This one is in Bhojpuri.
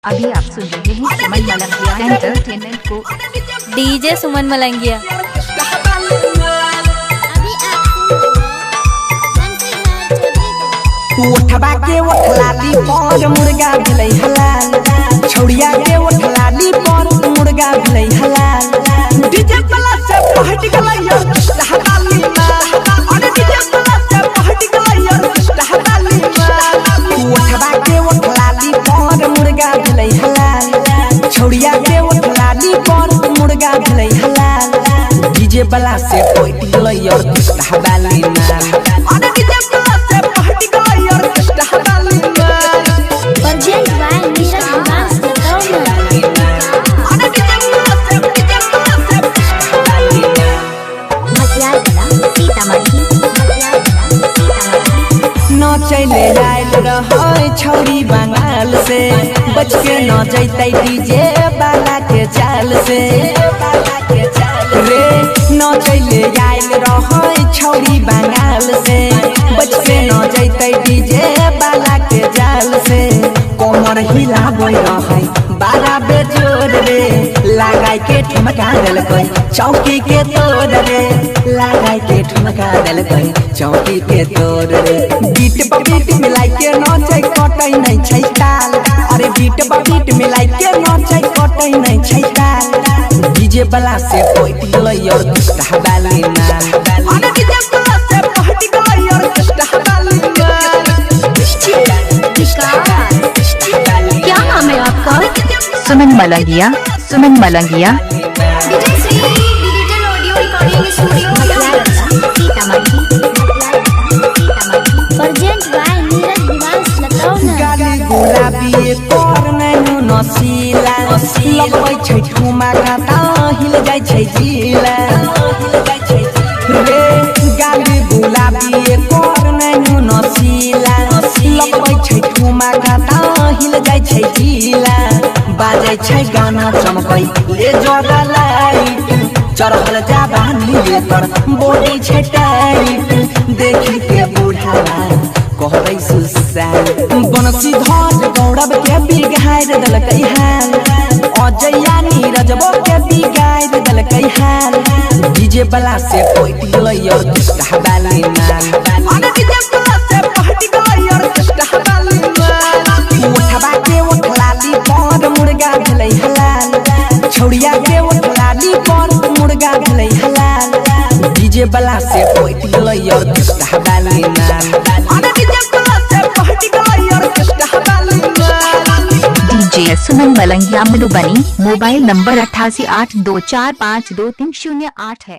अभी आप सुन रहे हैं सुमन मलंगिया एंटरटेनमेंट को। डीजे सुमन मलंगिया। उठबा के उठलाली पर मुर्गा भेलै हलाल, छौड़िया के उठलाली पर मुर्गा भेलै हलाल। डीजे वाला से पहट गेलै यार हलाली माल, अरे डीजे वाला से पहट गेलै यार हलाली माल। उठबा के उठलाली पर मुर्गा भेलै हलाल, छौड़िया के उठलाली पर मुर्गा भेलै हलाल। डीजे वाला से पहट गेलै यार हलाली माल, अरे डीजे वाला से पहट गेलै यार हलाली माल। Urgent by Nisha Dance न चले आयल रहे छौरी बंगाल से, बच के न जैते डीजे वाला के चाल से रे। न चले आयल रहे छौरी बंगाल से, बच के न जैते डीजे वाला के जाल से। कमर हिलाबै रहे बारा बेजोर रे, लगाई के ठुमका देलकै चौकी के तोड़ रे, लगाई के ठुमका देलकै चौकी के तोड़ रे। बीट पर बीट मिलाई के नाचै कटै नै छै ताल, अरे बीट पर बीट मिलाई के नाचै कटै नै छै ताल। डीजे वाला से पहट गेलै यार हलाली माल, अरे डीजे वाला से पहट गेलै यार हलाली माल। क्या नाम है आपका? Suman Malangiya, Suman Malangiya. Digital audio recording studio Urgent by Neeraj Diwansh Lucknow. गाली गुलाबी पर नैनु नसीला, लगबै छै ठुमा गाता हिल जाइ छै जिला रे। गाली गुलाबी पर नैनु नसीला, लगबै छै ठुमा गाता हिल जाइ छै जिला। बाजै छै गाना चमकै ले जगा लाइट, चढ़ल जाबानी पर बॉडी छै टाइट। देखी के बूढ़ा कहबै सुसाल, बनसी धर गौरव के बिगाड़ देलकै हाल, अजया नीरजबो के बिगाड़ देलकै हाल। डीजे वाला से पहट गेलै यार हलाली माल, अरे डीजे वाला से पहट गेलै यार हलाली माल। उठबा के उठलाली पर मुर्गा भेलै हलाल, छौड़िया के उठलाली पर मुर्गा भेलै हलाल। डीजे वाला से पहट गेलै यार हलाली माल, अरे डीजे वाला से पहट गेलै यार हलाली माल। डीजे सुमन मलंगिया मधुबनी। मोबाइल नंबर 8882452308 है।